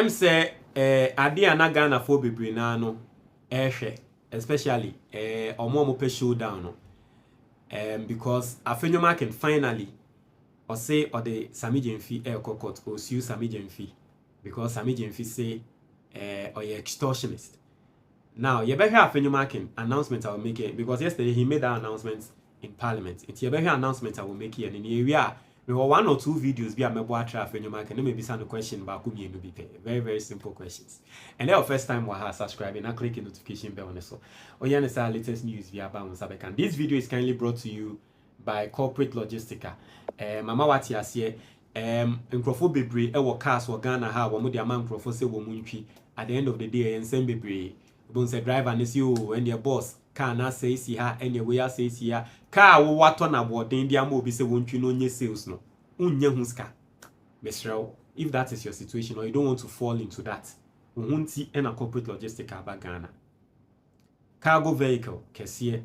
I'm say ade anaga for bebre na no especially omo pe showdown no because Afenyo Markin finally or say or the Sammy Gyamfi court or sue Sammy Gyamfi because Sammy Gyamfi say or you extortionist. Now you better have Afenyo Markin announcement I will make it because yesterday he made that announcement in Parliament. It's your better announcement I will make here in the area. We have 1 or 2 videos be a mebo try Afenyo Markin. No maybe some question about who me be pay. Very simple questions. And then first time we have subscribing and click the notification bell on the so. Or you understand latest news via Bounce. This video is kindly brought to you by Corporate Logistica. Mama wati asiye nkrofo bebre e wo cars wo Ghana ha wo mo de ama nkrofo se wo muntwi at the end of the day ensem bebre bon se driver ne si o and your boss car na say si ha and your way say si ha car wo wato na boden dia ma obi se wontwi no nye sales no unye hu ska mesrel. If that is your situation or you don't want to fall into that uhunti and a Corporate Logistica ba Ghana cargo vehicle kesiye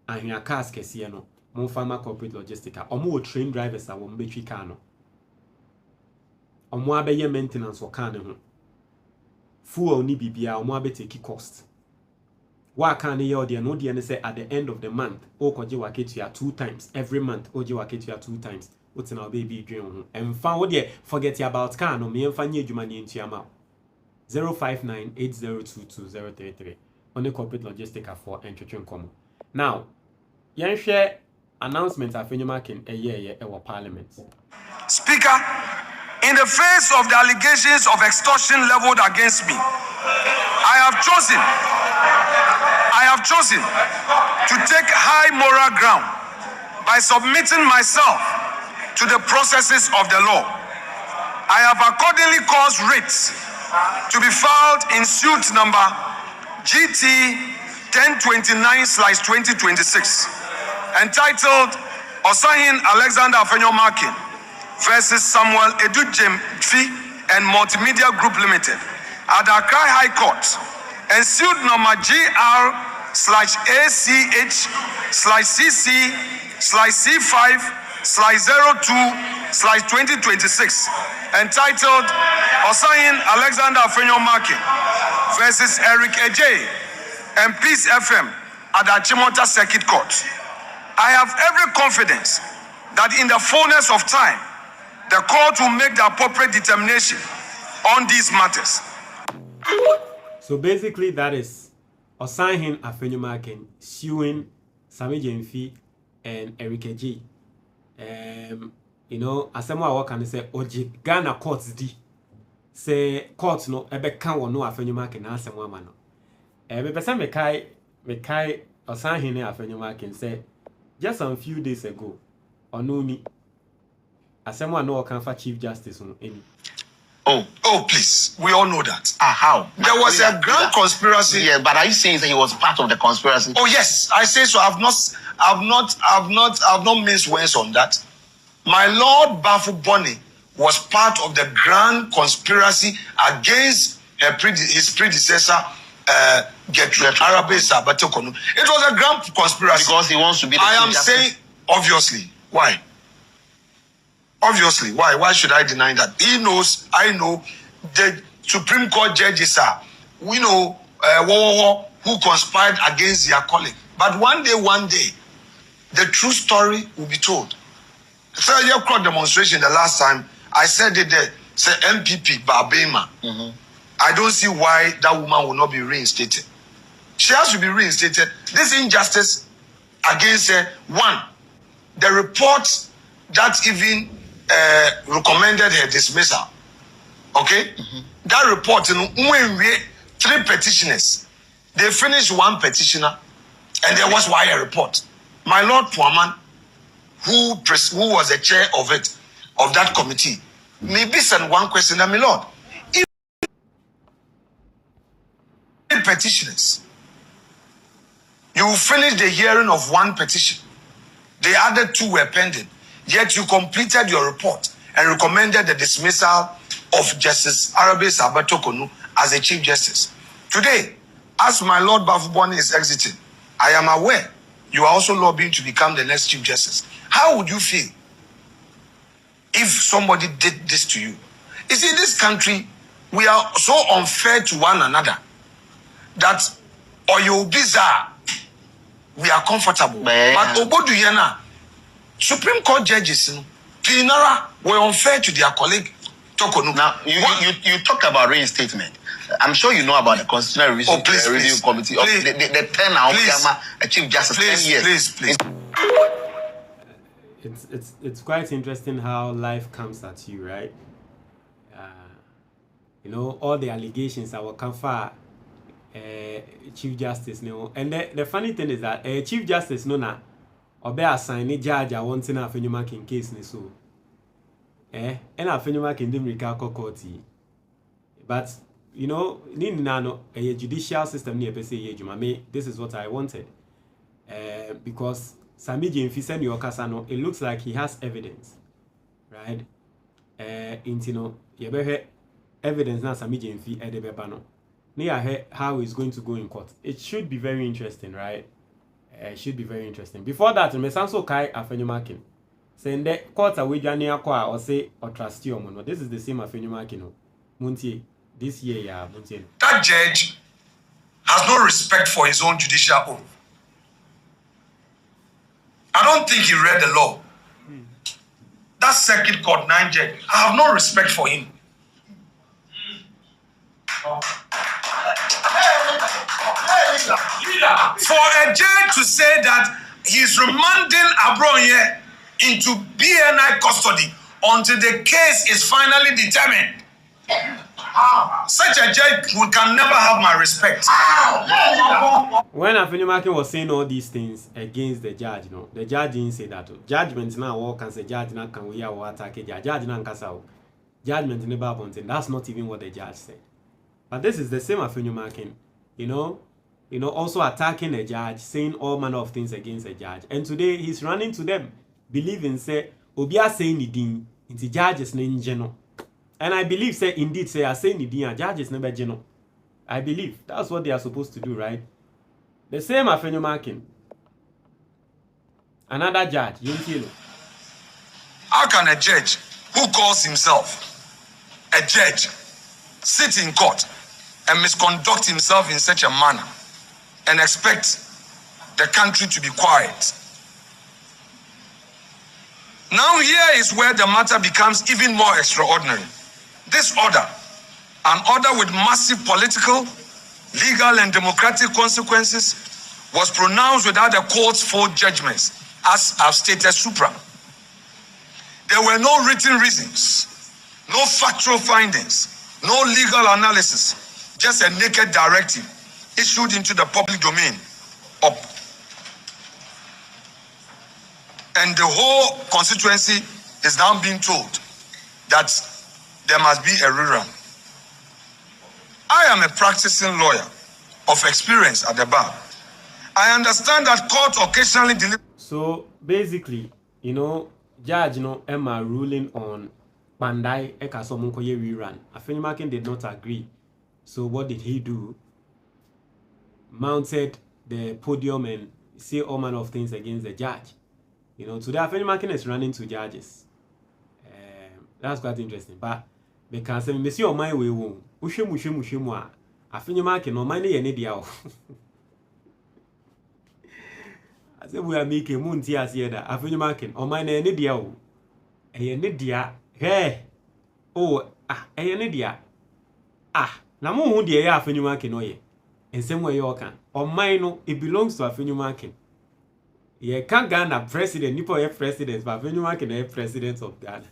ahia cars kesiye no mon farmer Corporate Logistica omo train drivers a won betwi car no omo abeye maintenance wo car ne ho fuel ni bibia omo abeteki cost wa car ne ye de no de ne say at the end of the month o koje waketua 2 times every month oje waketua 2 times utina baby dwen ho emfa wo de forget about car no me emfa nye adwuma ne ntuama 0598022033 on the Corporate Logistica for entwetwen komo. Now yen hwe announcement Afenyo Markin our Parliament. Speaker, in the face of the allegations of extortion leveled against me, I have chosen to take high moral ground by submitting myself to the processes of the law. I have accordingly caused writs to be filed in suit number GT 1029/2026. entitled Osahin Alexander Afenyo Markin versus Samuel Gyamfi and Multimedia Group Limited at the Accra High Court and suit number GR/AC/CC/C5/02/2026 entitled Osahin Alexander Afenyo Markin versus Eric Ejay and Peace FM at the Chimota Circuit Court. I have every confidence that in the fullness of time, the court will make the appropriate determination on these matters. So basically, that is Osahin Afenyo Markin suing Sammy Gyamfi and Eric Ejay. You know, as someone I can say, Oji Ghana courts di say court no ebe kan wo no Afenyo Markin na asem ama no. Me pese me kai Osahin Afenyo Markin say just some few days ago, Onumi, as someone know can for Chief Justice on any. Oh, please. We all know that. How? There was a grand conspiracy. Yeah, but are you saying that he was part of the conspiracy? Oh, yes. I say so. I've not missed words on that. My Lord Bafu Boni was part of the grand conspiracy against his predecessor, Gertrude Arabe Sabatokonu. It was a grand conspiracy. Because he wants to be the I am saying, obviously. Why? Obviously. Why? Why should I deny that? He knows, I know, the Supreme Court judges are, we know who conspired against their colleague. But one day, the true story will be told. So your crowd demonstration the last time, I said it there, say MPP Barbema. I don't see why that woman will not be reinstated. She has to be reinstated. This injustice against her, one, the report that even recommended her dismissal. Okay? That report, 3 petitioners. They finished 1 petitioner, and there was why a report. My Lord Puaman, who was the chair of that committee, maybe send one question, my Lord. Petitioners. You finished the hearing of 1 petition. The other 2 were pending. Yet you completed your report and recommended the dismissal of Justice Arabe Sabatokonu as a Chief Justice. Today, as my Lord Bafuboni is exiting, I am aware you are also lobbying to become the next Chief Justice. How would you feel if somebody did this to you? You see, this country, we are so unfair to one another that Oyo Bizarre, we are comfortable. But Obodu Yana, Supreme Court judges, Pinara were unfair to their colleague Tokonu. Now, you talk about reinstatement. I'm sure you know about the Constitutional Review, Review Committee. Please. The 10 hours, Chief Justice, 10 years. Please. It's quite interesting how life comes at you, right? You know, all the allegations that will come for Chief Justice, you know. And the funny thing is that Chief Justice, no, na obe assign a judge I want to know Afenyo Markin case, ni so. And Afenyo Markin didn't recall court. But you know, a judicial system near Jumame, this is what I wanted. Because Sammy Gyamfi send your Kasano, it looks like he has evidence. Right? Evidence now Sammy Gyamfi edebebano. Near how he's going to go in court. It should be very interesting, right? It should be very interesting. Before that, me sanso kai Afenyo Markin. Saying that court away jania kwa or say or trust you mono. This is the same Afenyo Markin. Muntie. This year, yeah, that judge has no respect for his own judicial oath. I don't think he read the law. That circuit court 9 judge, I have no respect for him. For a judge to say that he's remanding Abronye into BNI custody until the case is finally determined. Such a judge can never have my respect. When Afenyo Markin was saying all these things against the judge, you know, the judge didn't say that. Judgment now walk and say judge now can we or attack a judge. Judge now can judgment never happened. That's not even what the judge said. But this is the same Afenyo Markin, you know, also attacking a judge, saying all manner of things against a judge. And today he's running to them, believing say Obia saying the into judges in general. And I believe, say, indeed, say, I say, Nidia, judges never general. I believe that's what they are supposed to do, right? The same Afenyo Markin. Another judge, Yunkilo. How can a judge who calls himself a judge sit in court and misconduct himself in such a manner and expect the country to be quiet? Now here is where the matter becomes even more extraordinary. This order, an order with massive political, legal, and democratic consequences, was pronounced without the court's full judgments, as I've stated supra. There were no written reasons, no factual findings, no legal analysis, just a naked directive issued into the public domain. And the whole constituency is now being told that there must be a rerun. I am a practicing lawyer of experience at the bar. I understand that court occasionally deliver. So basically, you know, judge, you know, Emma ruling on Bandai Ekasomunkoye rerun. Afenyo Markin did not agree. So what did he do? Mounted the podium and say all manner of things against the judge. You know, today Afenyo Markin is running to judges. That's quite interesting. But because me see on my way home, Ushemu Afenyo Markin no mind ye dia. I said we are making moon tears here that Afenyo Markin on my ne dia o. E ne dia. Hey. Oh, e ne dia. Na mo hu dia ya Afenyo Markin no ye. In same way you can. On mine no, it belongs to Afenyo Markin. You can't Ghana president, Nipo F president, but Afenyo Markin F president of Ghana.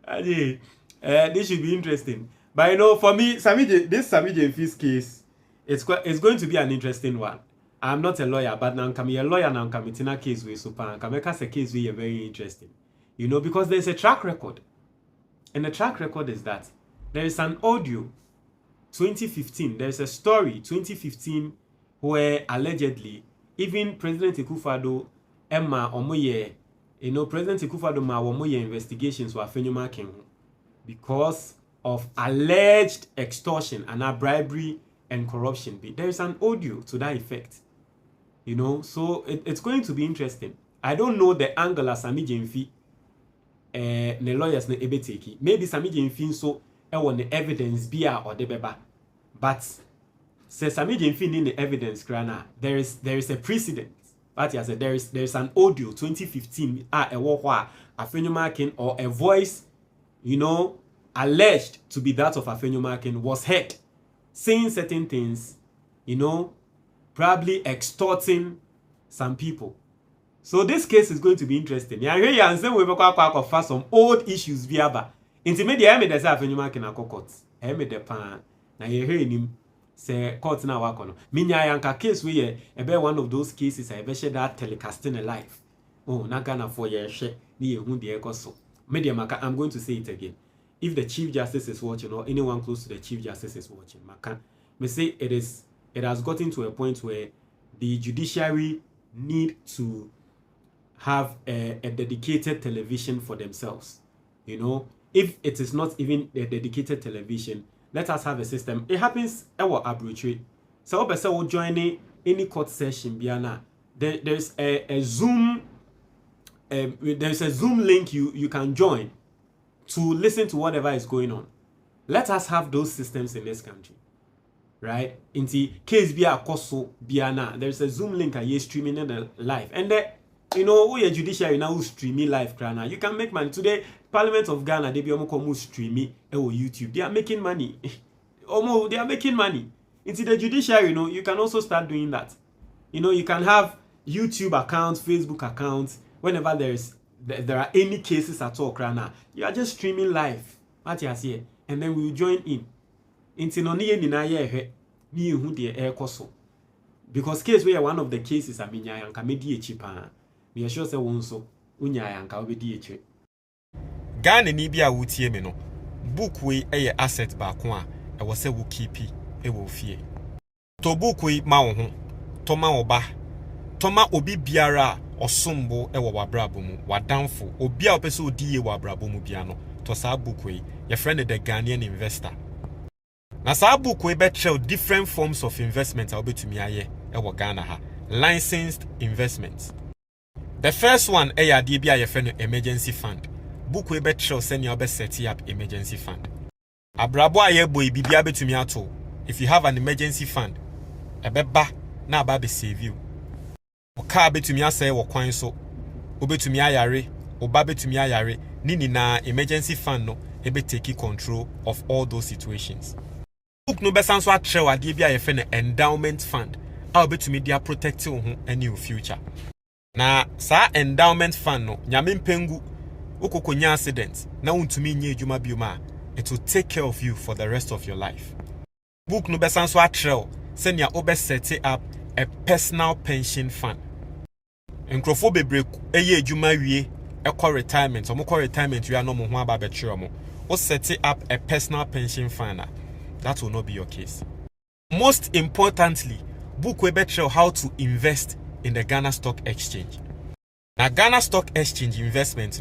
This should be interesting. But you know, for me, this Sammy Gyamfi's case, it's going to be an interesting one. I'm not a lawyer, but now I'm a lawyer now. I'm in a case with super. I'm a case where very interesting. You know, because there's a track record, and the track record is that there is an audio. 2015, there's a story. 2015, where allegedly even President Akufo-Addo, Emma Omoye. You know, President Akufo-Addo ma womoye investigations were Afenyo Markin because of alleged extortion and bribery and corruption. There is an audio to that effect. You know, so it's going to be interesting. I don't know the angle of Sammy Gyamfi ne lawyers na ebe take. Maybe Sammy Gyamfi so won the evidence bia or the beba. But say Sammy Gyamfi need the evidence krana. There is a precedent. But yes, there is an audio 2015 a war Afenyo Markin or a voice, you know, alleged to be that of Afenyo Markin was heard saying certain things, you know, probably extorting some people. So this case is going to be interesting. Yeah, here you understand we for some old issues via ba. Intimate I made the Afenyo Markin court. I made the pan. Now you hear him say court na work on. Minya yanka case we be one of those cases I be share that telecasting live. Oh, na Ghana for your share ni ehun de ekoso. Media maka, I'm going to say it again. If the Chief Justice is watching or anyone close to the Chief Justice is watching, maka, me say it has gotten to a point where the judiciary need to have a dedicated television for themselves. You know, if it is not even a dedicated television, let us have a system. It happens arbitrary. So person will join any court session biana. There's a Zoom there's a Zoom link you can join to listen to whatever is going on. Let us have those systems in this country. Right? In the case bia koso biana, there's a Zoom link you streaming in the live. And you know, we are judiciary now streaming live krana. You can make money. Today, Parliament of Ghana, they be almost streaming or YouTube. They are making money. Almost they are making money. Into the judiciary, you know, you can also start doing that. You know, you can have YouTube accounts, Facebook accounts, whenever there are any cases at all, krana. You are just streaming live. What you see, and then we will join in. Into no ni ni who the air koso. Because case where one of the cases I mean I can be cheaper. Me sure say won so unya yanka obedi eche. Ghana ni bia wutie me no. Book we eye asset ba ko a e wo se wo keep e wo fie. To book we ma wo ho. To ma wo ba. To ma obi biara osombo e wo wabrabo mu. Wadanfo obi a opese odi ye wabrabo mu bia no. To sa book we your friend the Ghanaian investor. Na sa book we be show different forms of investment a obetumi aye e wo Ghana ha. Licensed investments. The first one is a emergency fund. Book we bet show send you set up emergency fund. Abrabo aye boy bibia betumi ato. If you have an emergency fund, ebeba na aba be save you. Oka betumi asay wo kwan so. Obetumi ayare, oba betumi ayare, ni na emergency fund no ebe take control of all those situations. Book no besan so atrew ade bia ye endowment fund. A obetumi dia protect you ho any future. Na sa endowment fund no nyame mpengu okokonya accident na untumi nye adwuma bioma it will take care of you for the rest of your life. Book no besan so atrel send ya obe set up a personal pension fund. Enkrofo bebre eye adwuma wie ekọ retirement omukọ retirement we no mo ho aba betre mo o set up a personal pension fund. That will not be your case. Most importantly, book we betre how to invest in the Ghana Stock Exchange. Now, Ghana Stock Exchange investment,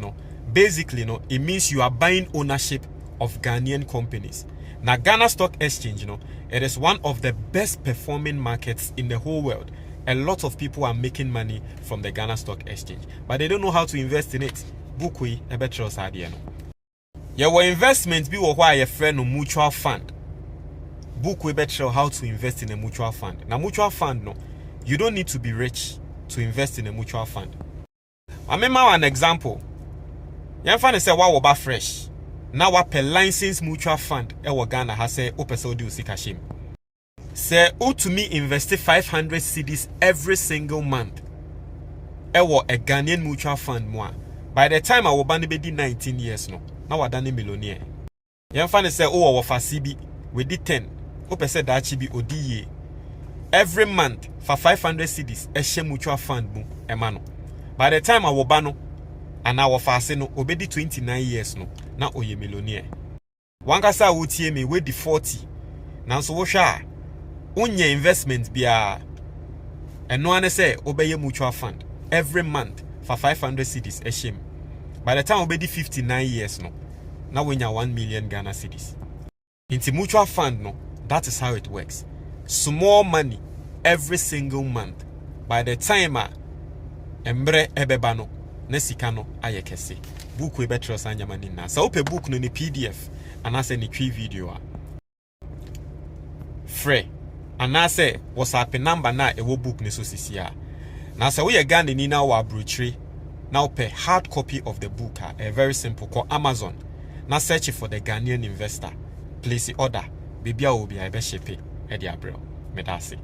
basically, it means you are buying ownership of Ghanaian companies. Now, Ghana Stock Exchange, it is one of the best performing markets in the whole world. A lot of people are making money from the Ghana Stock Exchange, but they don't know how to invest in it. Book we a better idea. Your investments be why a friend no mutual fund. Book we better how to invest in a mutual fund. Now, mutual fund, you don't need to be rich to invest in a mutual fund. I remember an example. You find say wa woba fresh. Now wa per license mutual fund e wo Ghana ha say o pese odi usikashim. Say o to me invest 500 cedis every single month. E wo a Ghanaian mutual fund mo. By the time I wo ba be 19 years no. Now wa dane millionaire. You find say o wo fa CB we di 10. O pese da chi bi odi ye. Every month for 500 cedis a share mutual fund mu emano. By the time I wobano and our fase no obedi 29 years no na oye millionaire. Wankasa wutie me we di 40. Nanso wo hwa onye investment bia eno ane say obeye mutual fund every month for 500 cedis a share. By the time obedi 59 years no na wenya 1 million Ghana cedis. Into mutual fund no, that is how it works. Small money every single month. By the time embre ebebano nesikano ayekese. book we better sanya manina so open book no ni PDF and I say ni twi video a free and I say WhatsApp number na ewo book ni so sisi a na say we Ghana ni na wa brochure now pay hard copy of the book a very simple call Amazon na search for the Ghanaian investor place the order baby a will be a be ship e dia bro medase